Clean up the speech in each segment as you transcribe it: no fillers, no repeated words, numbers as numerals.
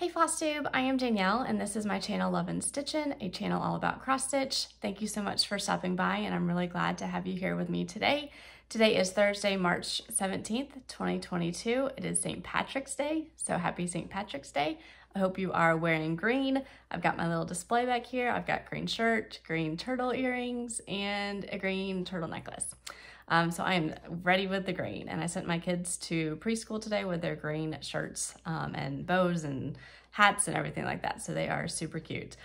Hey Flosstube, I am Danielle and this is my channel Love and Stitchin', a channel all about cross stitch. Thank you so much for stopping by and I'm really glad to have you here with me today. Today is Thursday, March 17th, 2022. It is St. Patrick's Day, so happy St. Patrick's Day. I hope you are wearing green. I've got my little display back here. I've got green shirt, green turtle earrings, and a green turtle necklace. So I am ready with the green, and I sent my kids to preschool today with their green shirts and bows and hats and everything like that. So they are super cute.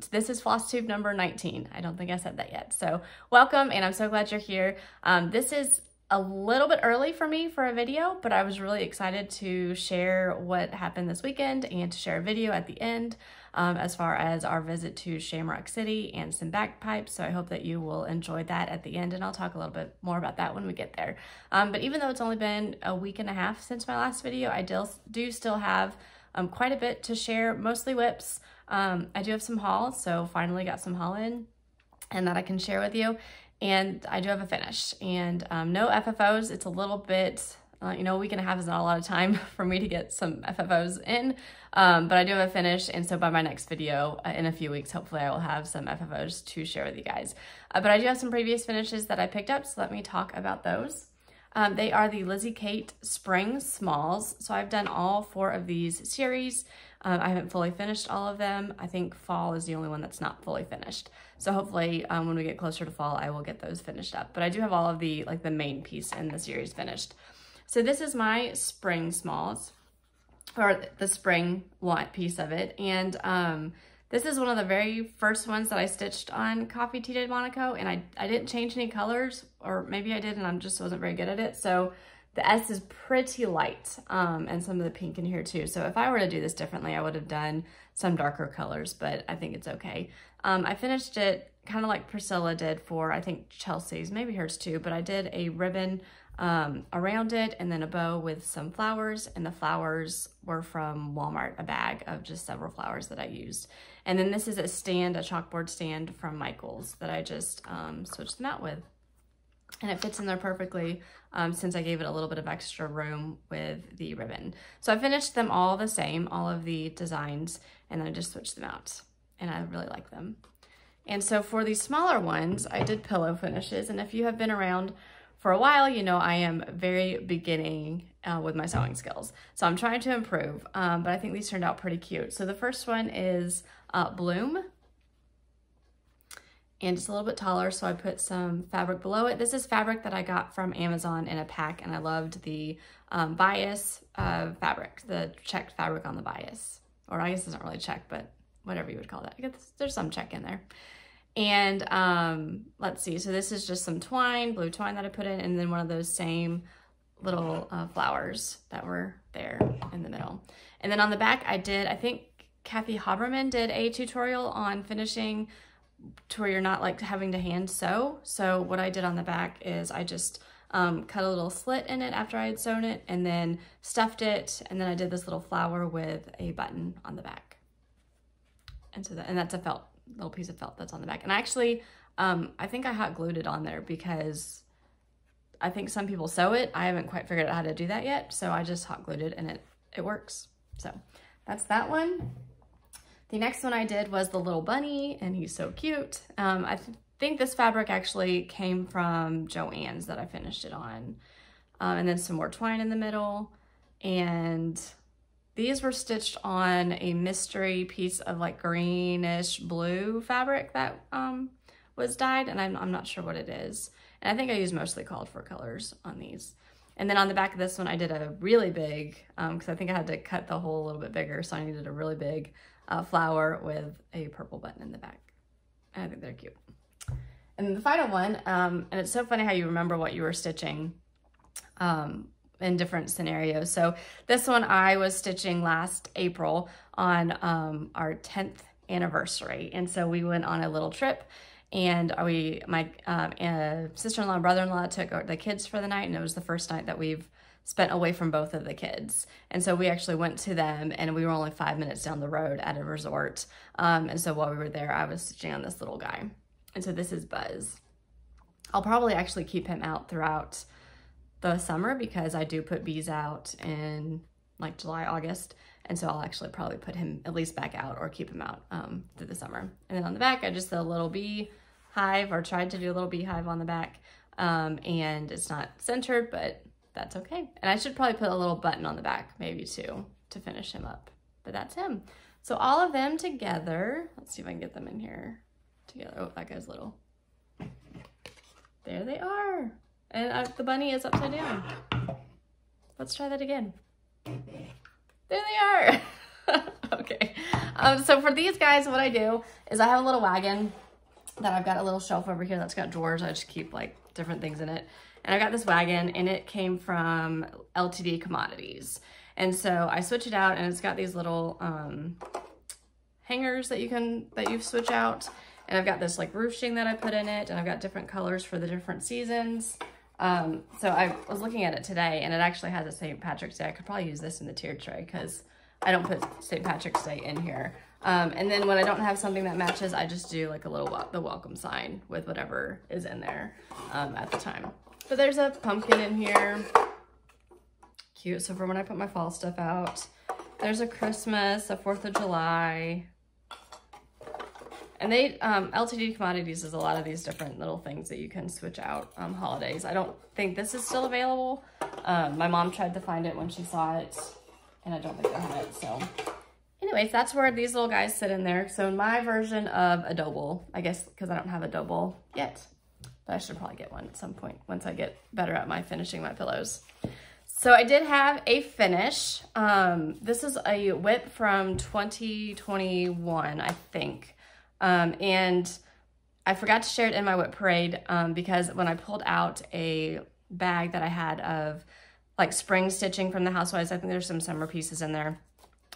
This is Flosstube number 19. I don't think I said that yet. So welcome, and I'm so glad you're here. This is a little bit early for me for a video, but I was really excited to share what happened this weekend and to share a video at the end as far as our visit to Shamrock City and some bagpipes. So I hope that you will enjoy that at the end, and I'll talk a little bit more about that when we get there. But even though it's only been a week and a half since my last video, I do still have quite a bit to share, mostly whips. I do have some hauls, so finally got some haul in and that I can share with you. And I do have a finish, and no FFOs. It's a little bit, you know, a week and a half is not a lot of time for me to get some FFOs in, but I do have a finish, and so by my next video in a few weeks, hopefully I will have some FFOs to share with you guys. But I do have some previous finishes that I picked up, so let me talk about those. They are the Lizzie Kate Spring Smalls. So I've done all 4 of these series. I haven't fully finished all of them. I think fall is the only one that's not fully finished. So hopefully when we get closer to fall, I will get those finished up. But I do have all of the main piece in the series finished. So this is my spring smalls, or the spring want piece of it. And this is one of the very first ones that I stitched on Coffee Tinted Monaco, and I didn't change any colors, or maybe I did and I just wasn't very good at it. So the S is pretty light, and some of the pink in here too. So if I were to do this differently, I would have done some darker colors, but I think it's okay. I finished it kind of like Priscilla did for, I think, Chelsea's, maybe hers too, but I did a ribbon around it and then a bow with some flowers, and the flowers were from Walmart, a bag of just several flowers that I used. And then this is a stand, a chalkboard stand from Michael's that I just switched them out with. And it fits in there perfectly since I gave it a little bit of extra room with the ribbon. So I finished them all the same, all of the designs, and then I just switched them out, and I really like them. And so for these smaller ones, I did pillow finishes, and if you have been around for a while, you know I am very beginning with my sewing skills. So I'm trying to improve, but I think these turned out pretty cute. So the first one is Bloom, and it's a little bit taller, so I put some fabric below it. This is fabric that I got from Amazon in a pack, and I loved the bias fabric, the checked fabric on the bias. Or I guess it's not really checked, but whatever you would call that. I guess there's some check in there. And let's see, so this is just some twine, blue twine that I put in, and then one of those same little flowers that were there in the middle. And then on the back, I think Kathy Haberman did a tutorial on finishing to where you're not like having to hand sew. So what I did on the back is I just cut a little slit in it after I had sewn it, and then stuffed it, and then I did this little flower with a button on the back. And so that's a felt, little piece of felt that's on the back. And actually, I think I hot glued it on there because I think some people sew it. I haven't quite figured out how to do that yet, so I just hot glued it, and it works. So that's that one. The next one I did was the little bunny, and he's so cute. I think this fabric actually came from Joann's that I finished it on. And then some more twine in the middle. And these were stitched on a mystery piece of like greenish blue fabric that was dyed, and I'm not sure what it is. And I think I used mostly called for colors on these. And then on the back of this one, I did a really big, because I think I had to cut the hole a little bit bigger, so I needed a really big flower with a purple button in the back. And I think they're cute. And then the final one, and it's so funny how you remember what you were stitching in different scenarios. So this one I was stitching last April on our 10th anniversary. And so we went on a little trip, and my sister-in-law and brother-in-law took the kids for the night, and it was the first night that we've spent away from both of the kids. And so we actually went to them, and we were only 5 minutes down the road at a resort. And so while we were there, I was stitching on this little guy. And so this is Buzz. I'll probably actually keep him out throughout the summer because I do put bees out in like July, August. And so I'll actually probably put him at least back out or keep him out through the summer. And then on the back, I just did a little bee hive, or tried to do a little beehive on the back. And it's not centered, but that's okay. And I should probably put a little button on the back maybe too to finish him up, but that's him. So all of them together, let's see if I can get them in here together. Oh, that guy's little. There they are. And the bunny is upside down. Let's try that again. There they are. Okay. So for these guys, what I do is I have a little wagon that I've got a little shelf over here that's got drawers. I just keep like different things in it. And I got this wagon and it came from LTD Commodities. And so I switch it out and it's got these little hangers that you switch out. And I've got this like ruching that I put in it, and I've got different colors for the different seasons. So I was looking at it today and it actually has a St. Patrick's Day. I could probably use this in the tiered tray because I don't put St. Patrick's Day in here. And then when I don't have something that matches, I just do like a little the welcome sign with whatever is in there at the time. But there's a pumpkin in here. Cute. So for when I put my fall stuff out. There's a Christmas, a 4th of July. And they, LTD Commodities is a lot of these different little things that you can switch out holidays. I don't think this is still available. My mom tried to find it when she saw it, and I don't think I have it, so. Anyways, that's where these little guys sit in there. So my version of a dough bowl, I guess, because I don't have a dough bowl yet. But I should probably get one at some point once I get better at finishing my pillows. So I did have a finish. This is a whip from 2021, I think. And I forgot to share it in my whip parade because when I pulled out a bag that I had of like spring stitching from the Housewives, I think there's some summer pieces in there.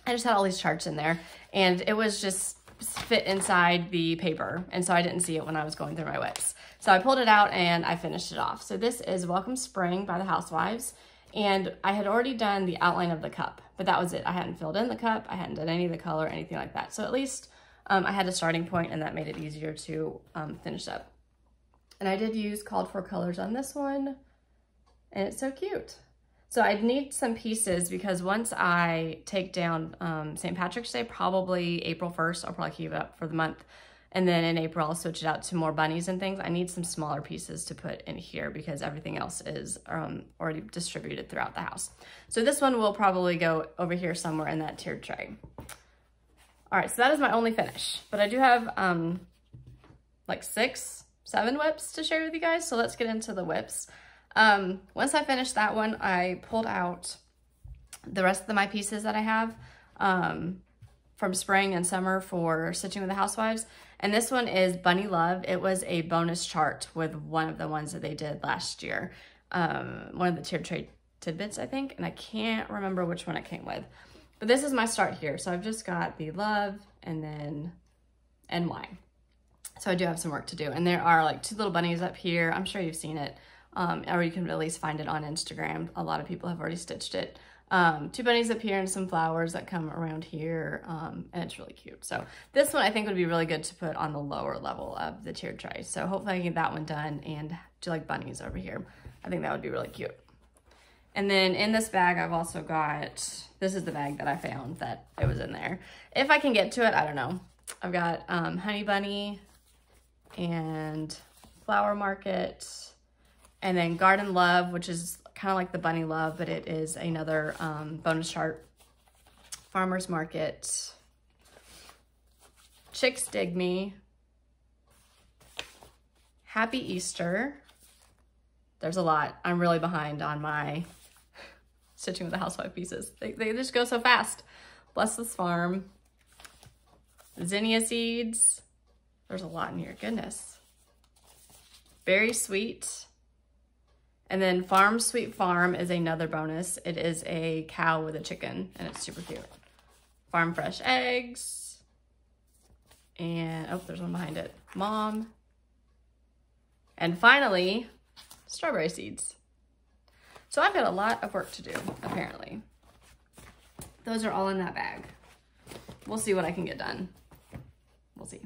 I just had all these charts in there and it was just fit inside the paper. And so I didn't see it when I was going through my whips. So I pulled it out and I finished it off. So this is Welcome Spring by the Housewives. And I had already done the outline of the cup, but that was it. I hadn't filled in the cup. I hadn't done any of the color or anything like that. So at least I had a starting point and that made it easier to finish up. And I did use called for colors on this one and it's so cute. So I'd need some pieces because once I take down St. Patrick's Day, probably April 1st, I'll probably keep it up for the month. And then in April, I'll switch it out to more bunnies and things. I need some smaller pieces to put in here because everything else is already distributed throughout the house. So this one will probably go over here somewhere in that tiered tray. All right, so that is my only finish. But I do have like 6, 7 whips to share with you guys. So let's get into the whips. Once I finished that one, I pulled out the rest of my pieces that I have from spring and summer for stitching with the Housewives. And this one is Bunny Love. It was a bonus chart with one of the ones that they did last year. One of the tiered tray tidbits, I think, and I can't remember which one it came with. But this is my start here. So I've just got the love and then NY. So I do have some work to do. And there are like 2 little bunnies up here. I'm sure you've seen it. Or you can at least find it on Instagram. A lot of people have already stitched it. 2 bunnies up here and some flowers that come around here. And it's really cute. So this one I think would be really good to put on the lower level of the tiered tray. So hopefully I can get that one done and do like bunnies over here. I think that would be really cute. And then in this bag, I've also got, this is the bag that I found that it was in there. If I can get to it, I don't know. I've got Honey Bunny and Flower Market and then Garden Love, which is kind of like the Bunny Love, but it is another bonus chart. Farmer's Market, Chicks Dig Me, Happy Easter. There's a lot. I'm really behind on my stitching with the Housewife pieces. They just go so fast. Bless This Farm, Zinnia Seeds. There's a lot in here, goodness. Very Sweet. And then Farm Sweet Farm is another bonus. It is a cow with a chicken and it's super cute. Farm Fresh Eggs. And, oh, there's one behind it. Mom. And finally, Strawberry Seeds. So I've got a lot of work to do, apparently. Those are all in that bag. We'll see what I can get done. We'll see.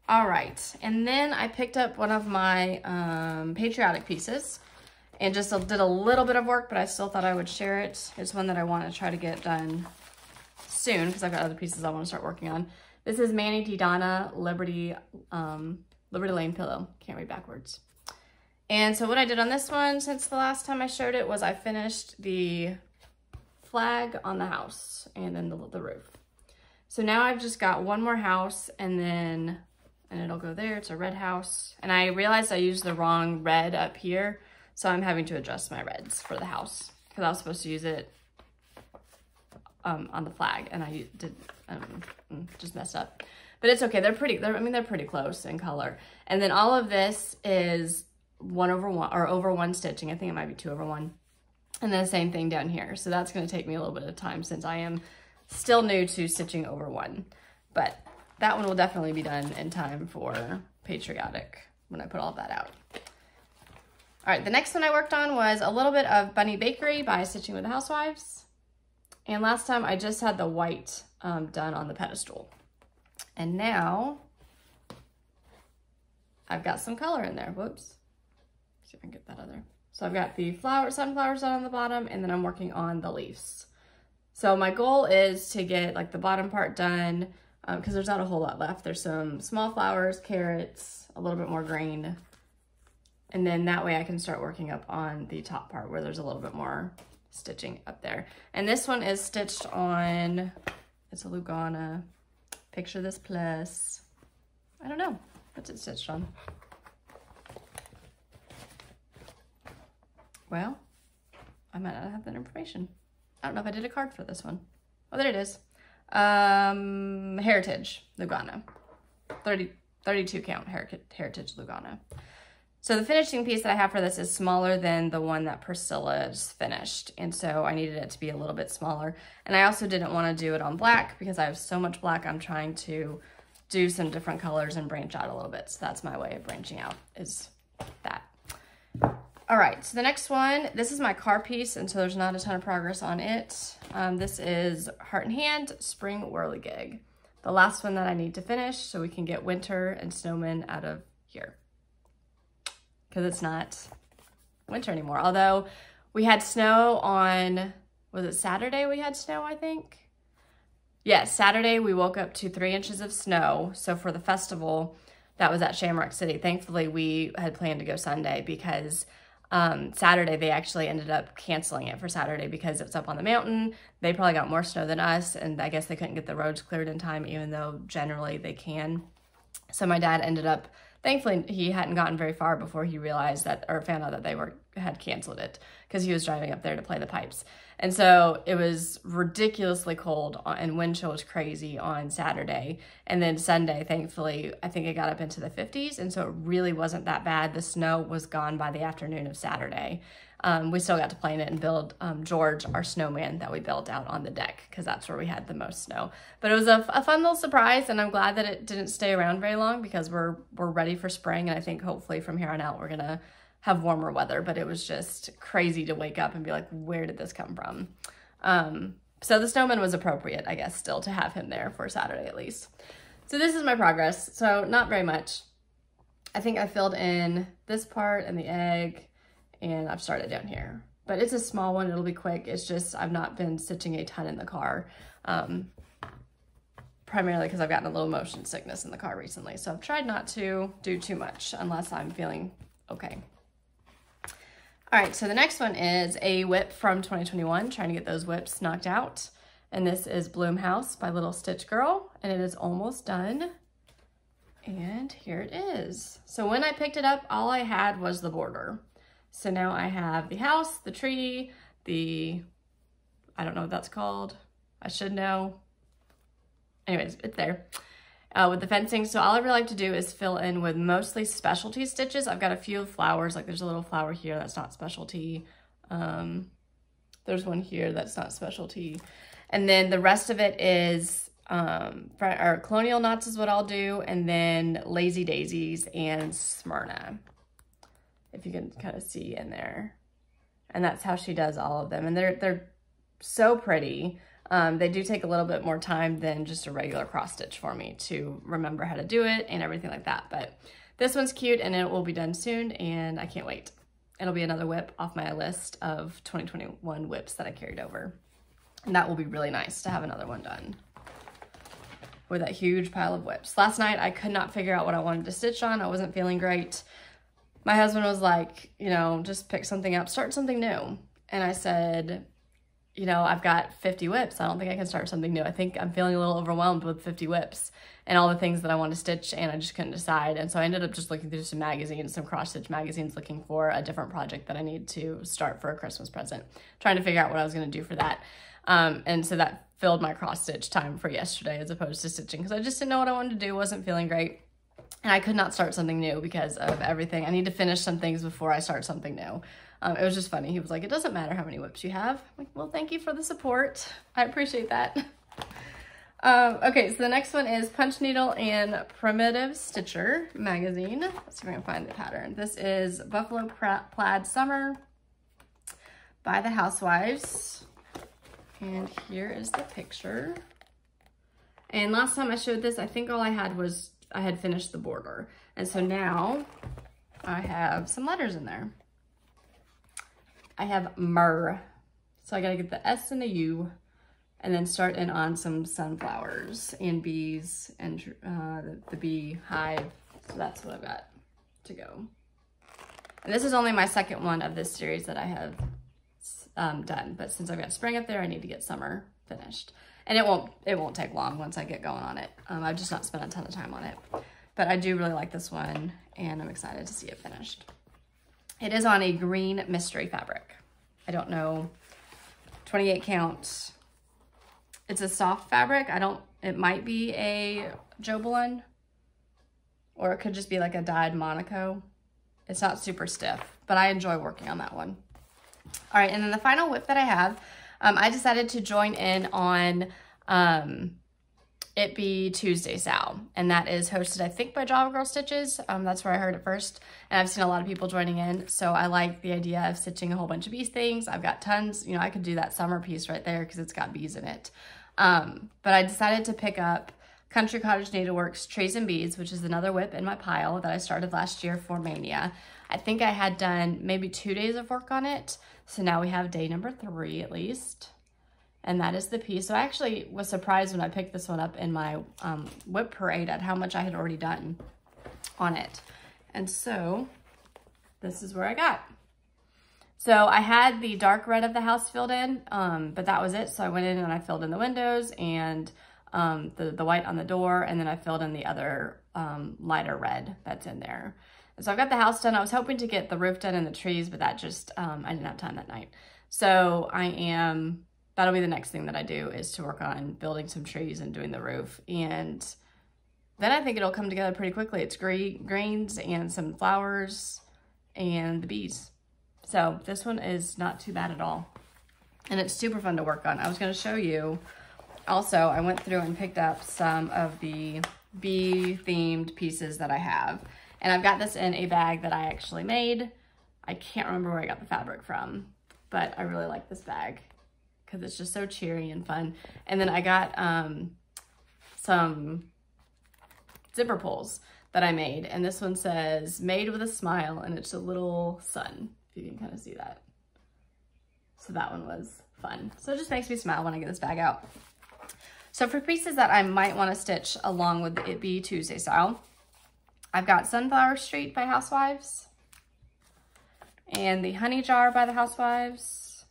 All right, and then I picked up one of my patriotic pieces. and just did a little bit of work, but I still thought I would share it. It's one that I want to try to get done soon because I've got other pieces I want to start working on. This is Manny D. Donna Liberty Lane Pillow. Can't read backwards. And so what I did on this one since the last time I showed it was I finished the flag on the house and then the roof. So now I've just got one more house and it'll go there. It's a red house. And I realized I used the wrong red up here. So I'm having to adjust my reds for the house because I was supposed to use it on the flag and I did just messed up. But it's okay. They're pretty close in color. And then all of this is 1/1 or over 1 stitching. I think it might be 2/1. And then the same thing down here. So that's going to take me a little bit of time since I am still new to stitching over 1. But that one will definitely be done in time for Patriotic when I put all of that out. All right, the next one I worked on was a little bit of Bunny Bakery by Stitching with the Housewives. And last time I just had the white done on the pedestal. And now I've got some color in there. Whoops. See if I can get that other. So I've got the sunflowers done on the bottom, and then I'm working on the leaves. So my goal is to get like the bottom part done because there's not a whole lot left. There's some small flowers, carrots, a little bit more green. And then that way I can start working up on the top part where there's a little bit more stitching up there. And this one is stitched on, it's a Lugana. Picture this plus, I don't know, what's it stitched on? Well, I might not have that information. I don't know if I did a card for this one. Oh, there it is. Heritage Lugana. 32 count Heritage Lugana. So the finishing piece that I have for this is smaller than the one that Priscilla's finished. And so I needed it to be a little bit smaller. And I also didn't want to do it on black because I have so much black. I'm trying to do some different colors and branch out a little bit. So that's my way of branching out is that. All right, so the next one, this is my car piece, and so there's not a ton of progress on it. This is Heart and Hand Spring Whirligig, the last one that I need to finish so we can get winter and snowmen out of here. Because it's not winter anymore. Although we had snow on, was it Saturday we had snow, I think? Yes, Saturday we woke up to 3 inches of snow. So for the festival, that was at Shamrock City. Thankfully, we had planned to go Sunday because Saturday they actually ended up canceling it for Saturday because it's up on the mountain. They probably got more snow than us, and I guess they couldn't get the roads cleared in time, even though generally they can. So my dad ended up, thankfully he hadn't gotten very far before he realized that, or found out that they had canceled it because he was driving up there to play the pipes. And so it was ridiculously cold and wind chill was crazy on Saturday. And then Sunday, thankfully, I think it got up into the 50s. And so it really wasn't that bad. The snow was gone by the afternoon of Saturday. We still got to play in it and build George, our snowman that we built out on the deck because that's where we had the most snow. But it was a fun little surprise, and I'm glad that it didn't stay around very long because we're ready for spring. And I think hopefully from here on out, we're going to have warmer weather, but it was just crazy to wake up and be like, where did this come from? So the snowman was appropriate, I guess, still to have him there for Saturday at least. So this is my progress. So not very much. I think I filled in this part and the egg, and I've started down here. But it's a small one, it'll be quick. It's just I've not been stitching a ton in the car, primarily because I've gotten a little motion sickness in the car recently. So I've tried not to do too much unless I'm feeling okay. All right, so the next one is a whip from 2021, trying to get those whips knocked out. And this is Bloom House by Little Stitch Girl, and it is almost done. And here it is. So when I picked it up, all I had was the border. So now I have the house, the tree, I don't know what that's called. I should know. Anyways, it's there. With the fencing. So all I really like to do is fill in with mostly specialty stitches. I've got a few flowers, like there's a little flower here that's not specialty. There's one here that's not specialty. And then the rest of it is, or colonial knots is what I'll do. And then lazy daisies and Smyrna, if you can kind of see in there. And that's how she does all of them. And they're so pretty. They do take a little bit more time than just a regular cross stitch for me to remember how to do it and everything like that. But this one's cute and it will be done soon and I can't wait. it'll be another whip off my list of 2021 whips that I carried over. And that will be really nice to have another one done with that huge pile of whips. Last night, I could not figure out what I wanted to stitch on. I wasn't feeling great. My husband was like, you know, just pick something up, start something new. And I said, you know, I've got 50 whips. I don't think I can start something new. I think I'm feeling a little overwhelmed with 50 whips and all the things that I want to stitch, and I just couldn't decide. And so I ended up just looking through some magazines, some cross stitch magazines, looking for a different project that I need to start for a Christmas present, trying to figure out what I was going to do for that. And so that filled my cross stitch time for yesterday as opposed to stitching, because I just didn't know what I wanted to do, wasn't feeling great. And I could not start something new because of everything. I need to finish some things before I start something new. It was just funny. He was like, it doesn't matter how many whips you have. I'm like, well, thank you for the support. I appreciate that. Okay, so the next one is Punch Needle and Primitive Stitcher magazine. Let's see if I can find the pattern. This is Buffalo Plaid Summer by the Housewives. And here is the picture. And last time I showed this, I think all I had was, I had finished the border. And so now I have some letters in there. I have myrrh. So I gotta get the S and the U and then start in on some sunflowers and bees and the bee hive. So that's what I've got to go. And this is only my second one of this series that I have done. But since I've got spring up there, I need to get summer finished. And it won't take long once I get going on it. I've just not spent a ton of time on it. But I do really like this one, and I'm excited to see it finished. It is on a green mystery fabric. I don't know, 28 count. It's a soft fabric. It might be a Jobelan, or it could just be like a dyed Monaco. It's not super stiff, but I enjoy working on that one. All right, and then the final whip that I have, I decided to join in on It Be Tuesday Sal, and that is hosted, I think, by Java Girl Stitches. That's where I heard it first, and I've seen a lot of people joining in, so I like the idea of stitching a whole bunch of bees things. I've got tons, you know, I could do that summer piece right there because it's got bees in it. But I decided to pick up Country Cottage Needleworks Trees and Beads, which is another whip in my pile that I started last year for Mania. I think I had done maybe 2 days of work on it, so now we have day number 3 at least. And that is the piece. So I actually was surprised when I picked this one up in my whip parade at how much I had already done on it. And so this is where I got. So I had the dark red of the house filled in, but that was it. So I went in and I filled in the windows and the white on the door, and then I filled in the other lighter red that's in there. And so I've got the house done. I was hoping to get the roof done and the trees, but that just, I didn't have time that night. So that'll be the next thing that I do, is to work on building some trees and doing the roof. And then I think it'll come together pretty quickly. It's greens and some flowers and the bees. So this one is not too bad at all. And it's super fun to work on. I was gonna show you, also, I went through and picked up some of the bee themed pieces that I have. And I've got this in a bag that I actually made. I can't remember where I got the fabric from, but I really like this bag because it's just so cheery and fun. And then I got some zipper pulls that I made. And this one says, made with a smile, and it's a little sun, if you can kind of see that. So that one was fun. So it just makes me smile when I get this bag out. So for pieces that I might want to stitch along with It Be Tuesday Style, I've got Sunflower Street by Housewives, and the Honey Jar by the Housewives,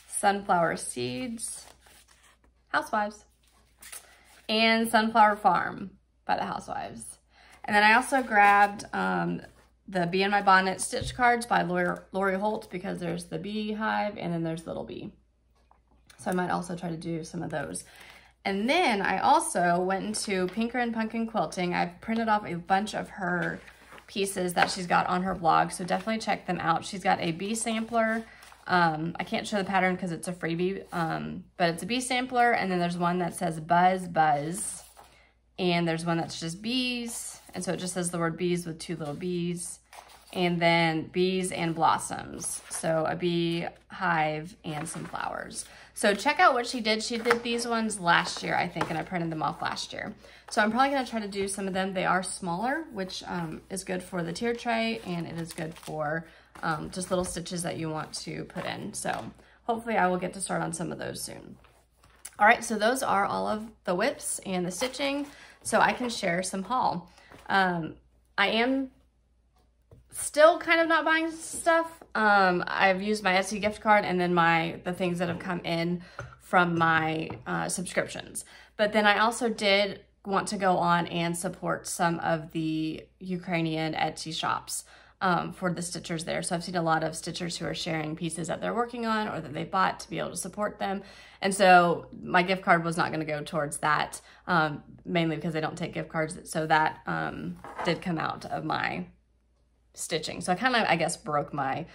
Sunflower Seeds, Housewives, and Sunflower Farm by the Housewives. And then I also grabbed the Bee in My Bonnet stitch cards by Lori Holt, because there's the bee hive and then there's Little Bee. So I might also try to do some of those. And then I also went into Pinker and Pumpkin Quilting. I've printed off a bunch of her pieces that she's got on her blog, so definitely check them out. She's got a bee sampler. I can't show the pattern because it's a freebie, but it's a bee sampler, and then there's one that says Buzz Buzz, and there's one that's just bees, and so it just says the word bees with 2 little bees. and then bees and blossoms. So a bee hive and some flowers. So check out what she did. She did these ones last year, I think, and I printed them off last year. So I'm probably gonna try to do some of them. They are smaller, which is good for the tier tray, and it is good for just little stitches that you want to put in. So hopefully I will get to start on some of those soon. All right, so those are all of the whips and the stitching, so I can share some haul. I am still kind of not buying stuff. I've used my Etsy gift card and then the things that have come in from my subscriptions. But then I also did want to go on and support some of the Ukrainian Etsy shops for the stitchers there. So I've seen a lot of stitchers who are sharing pieces that they're working on or that they bought to be able to support them. And so my gift card was not going to go towards that, mainly because they don't take gift cards. So that did come out of my stitching. So I kind of, I guess, broke my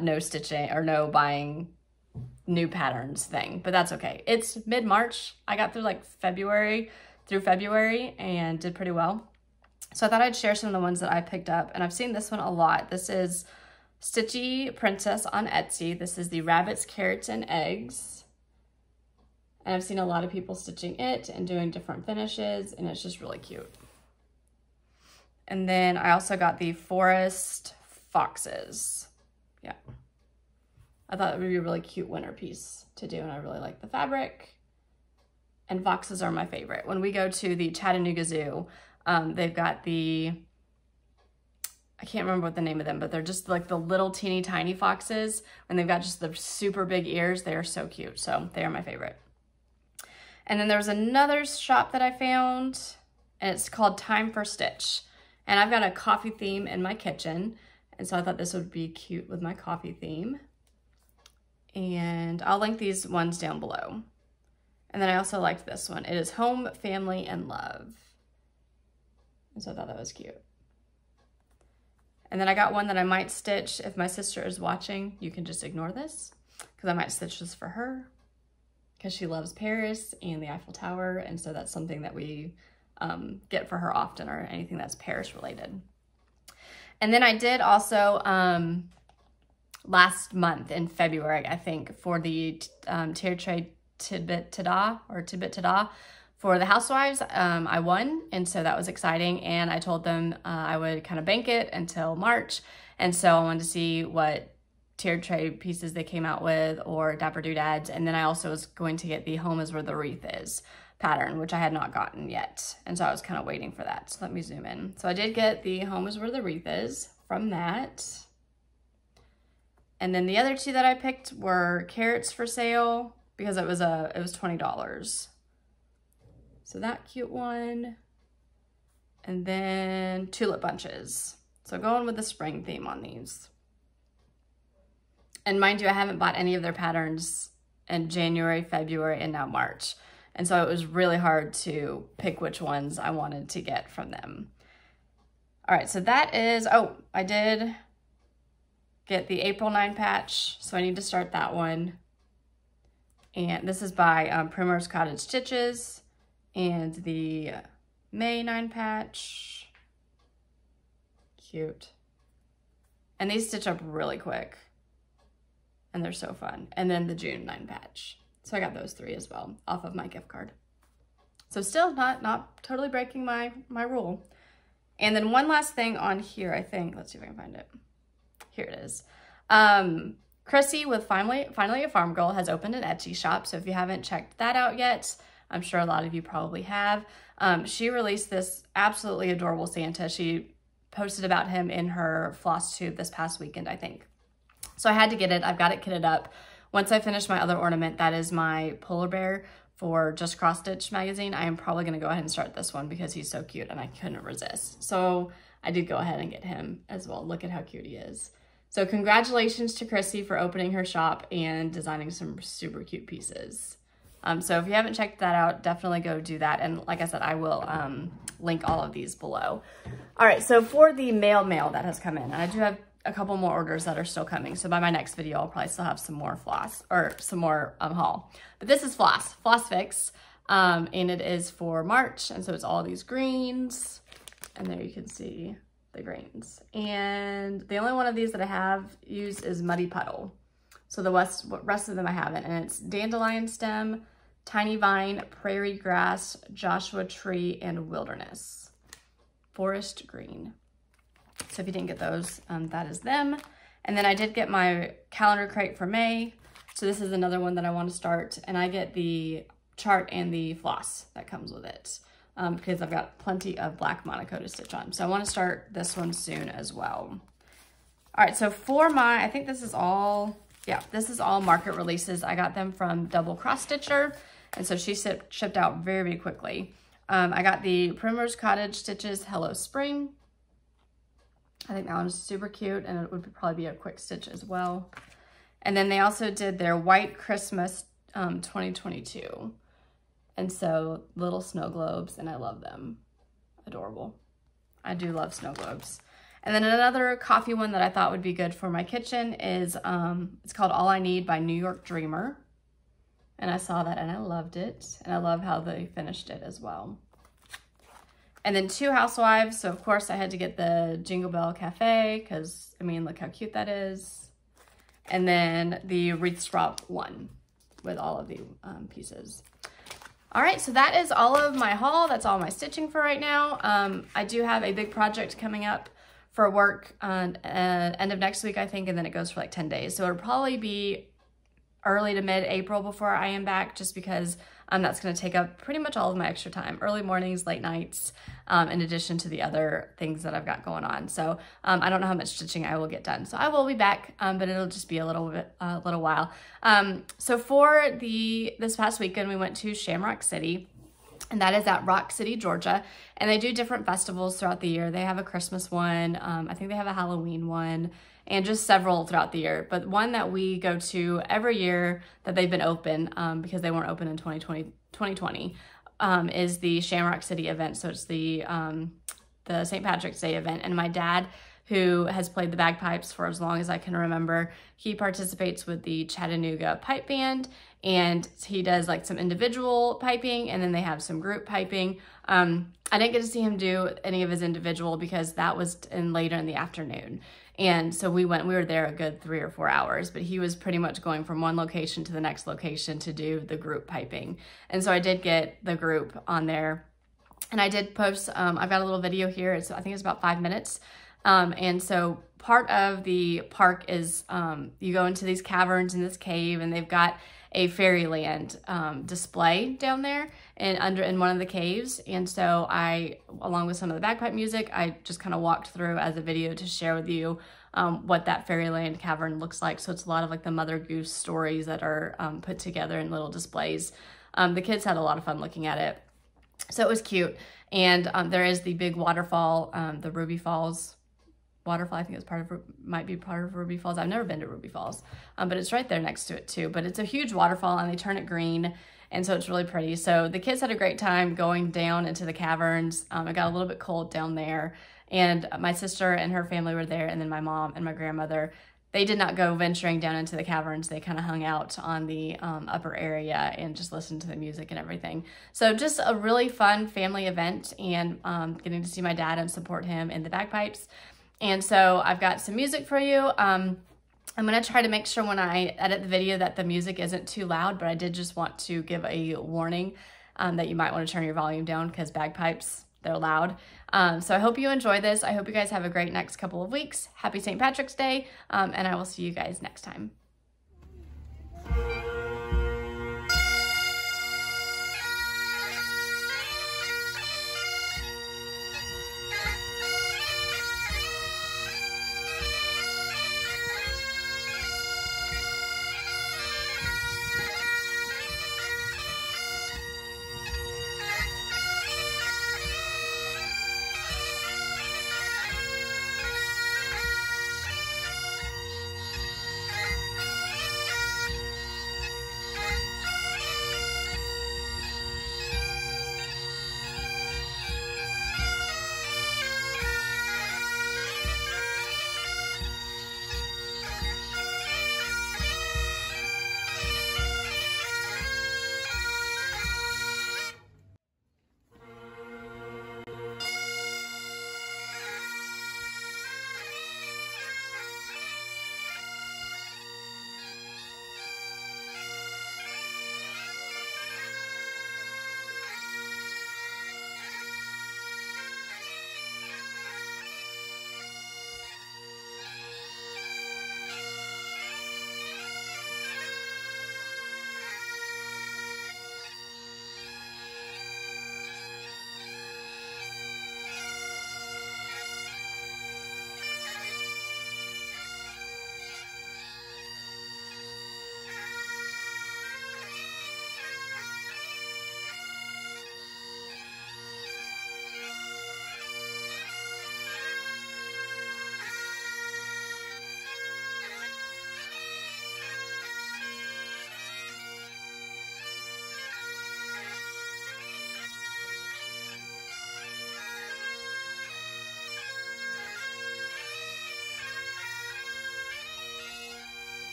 no stitching or no buying new patterns thing, but that's okay. It's mid-March. I got through like February and did pretty well. So I thought I'd share some of the ones that I picked up, and I've seen this one a lot. This is Stitchy Princess on Etsy. This is the rabbits, carrots, and eggs. And I've seen a lot of people stitching it and doing different finishes, and it's just really cute. And then I also got the forest foxes. Yeah. I thought it would be a really cute winter piece to do, and I really like the fabric. And foxes are my favorite. When we go to the Chattanooga Zoo, they've got I can't remember what the name of them, but they're just like the little teeny tiny foxes, and they've got just the super big ears. They are so cute. So they are my favorite. And then there was another shop that I found, and it's called Time for Stitch. And I've got a coffee theme in my kitchen, and so I thought this would be cute with my coffee theme. And I'll link these ones down below. And then I also liked this one. It is Home, Family, and Love. And so I thought that was cute. And then I got one that I might stitch. If my sister is watching, you can just ignore this, because I might stitch this for her, because she loves Paris and the Eiffel Tower. And so that's something that we get for her often, or anything that's Paris related. And then I did also, last month in February, I think, for the tier tray tidbit ta-da for the Housewives, I won, and so that was exciting. And I told them I would kind of bank it until March, and so I wanted to see what tiered tray pieces they came out with, or Dapper Doodads. And then I also was going to get the Home is Where the Wreath Is pattern, which I had not gotten yet, and so I was kind of waiting for that. So let me zoom in. So I did get the Home is Where the Wreath Is from that. And then the other two that I picked were carrots for sale, because it was $20. So that cute one. And then tulip bunches. So going with the spring theme on these. And mind you, I haven't bought any of their patterns in January, February, and now March. And so it was really hard to pick which ones I wanted to get from them. All right, so that is, oh, I did get the April 9 patch, so I need to start that one. And this is by Primrose Cottage Stitches, and the May 9 patch. Cute. And these stitch up really quick, and they're so fun. And then the June 9 patch. So I got those three as well off of my gift card. So still not totally breaking my rule. And then one last thing on here, I think. Let's see if I can find it. Here it is. Chrissy with Finally a Farm Girl has opened an Etsy shop. So if you haven't checked that out yet, I'm sure a lot of you probably have. She released this absolutely adorable Santa. She posted about him in her Flosstube this past weekend, I think. So I had to get it. I've got it kitted up. Once I finish my other ornament, that is my polar bear for Just Cross Stitch magazine. I am probably going to go ahead and start this one because he's so cute and I couldn't resist. So I did go ahead and get him as well. Look at how cute he is. So congratulations to Chrissy for opening her shop and designing some super cute pieces. So if you haven't checked that out, definitely go do that. And like I said, I will link all of these below. All right, so for the mail that has come in, and I do have a couple more orders that are still coming. So by my next video, I'll probably still have some more floss, or some more haul. But this is Floss Fix, and it is for March. And so it's all these greens. And there you can see the greens. And the only one of these that I have used is Muddy Puddle. So the rest of them I haven't. And it's Dandelion Stem, Tiny Vine, Prairie Grass, Joshua Tree, and Wilderness. Forest Green. So if you didn't get those, that is them. And then I did get my calendar crate for May. So this is another one that I want to start. And I get the chart and the floss that comes with it. Because I've got plenty of black Monaco to stitch on. So I want to start this one soon as well. All right, so for my, I think this is all, yeah, this is all market releases. I got them from Double Cross Stitcher, and so she shipped out very, very quickly. I got the Primrose Cottage Stitches Hello Spring. I think that one is super cute, and it would probably be a quick stitch as well. And then they also did their White Christmas 2022. And so little snow globes, and I love them. Adorable. I do love snow globes. And then another coffee one that I thought would be good for my kitchen is, it's called All I Need by New York Dreamer. And I saw that and I loved it. And I love how they finished it as well. And then 2 Housewives. So of course I had to get the Jingle Bell Café because, I mean, look how cute that is. And then the Wreath Swap one with all of the pieces. All right, so that is all of my haul. That's all my stitching for right now. I do have a big project coming up for work on end of next week, I think, and then it goes for like 10 days. So it'll probably be early to mid-April before I am back, just because that's gonna take up pretty much all of my extra time. Early mornings, late nights, in addition to the other things that I've got going on. So I don't know how much stitching I will get done. So I will be back, but it'll just be a little while. So for this past weekend, we went to Shamrock City, and that is at Rock City, Georgia. And they do different festivals throughout the year. They have a Christmas one. I think they have a Halloween one, and just several throughout the year. But one that we go to every year that they've been open, because they weren't open in 2020, is the Shamrock City event. So it's the St. Patrick's Day event. And my dad, who has played the bagpipes for as long as I can remember, he participates with the Chattanooga Pipe Band, and he does like some individual piping, and then they have some group piping. I didn't get to see him do any of his individual because that was later in the afternoon. And so we were there a good 3 or 4 hours, but he was pretty much going from one location to the next location to do the group piping. And so I did get the group on there, and I did post, I've got a little video here. I think it's about 5 minutes. And so part of the park is, you go into these caverns in this cave, and they've got a fairyland display down there in one of the caves. And so I, along with some of the bagpipe music, I just kind of walked through as a video to share with you what that fairyland cavern looks like. So it's a lot of like the Mother Goose stories that are put together in little displays. The kids had a lot of fun looking at it. So it was cute. And there is the big waterfall, the Ruby Falls waterfall. I think it's might be part of Ruby Falls. I've never been to Ruby Falls, but it's right there next to it too. But it's a huge waterfall, and they turn it green, and so it's really pretty. So the kids had a great time going down into the caverns. It got a little bit cold down there, and my sister and her family were there, and then my mom and my grandmother. They did not go venturing down into the caverns. They kind of hung out on the upper area and just listened to the music and everything. So just a really fun family event, and getting to see my dad and support him in the bagpipes. And so I've got some music for you. I'm going to try to make sure when I edit the video that the music isn't too loud, but I did just want to give a warning that you might want to turn your volume down because bagpipes, they're loud. So I hope you enjoy this. I hope you guys have a great next couple of weeks. Happy St. Patrick's Day, and I will see you guys next time.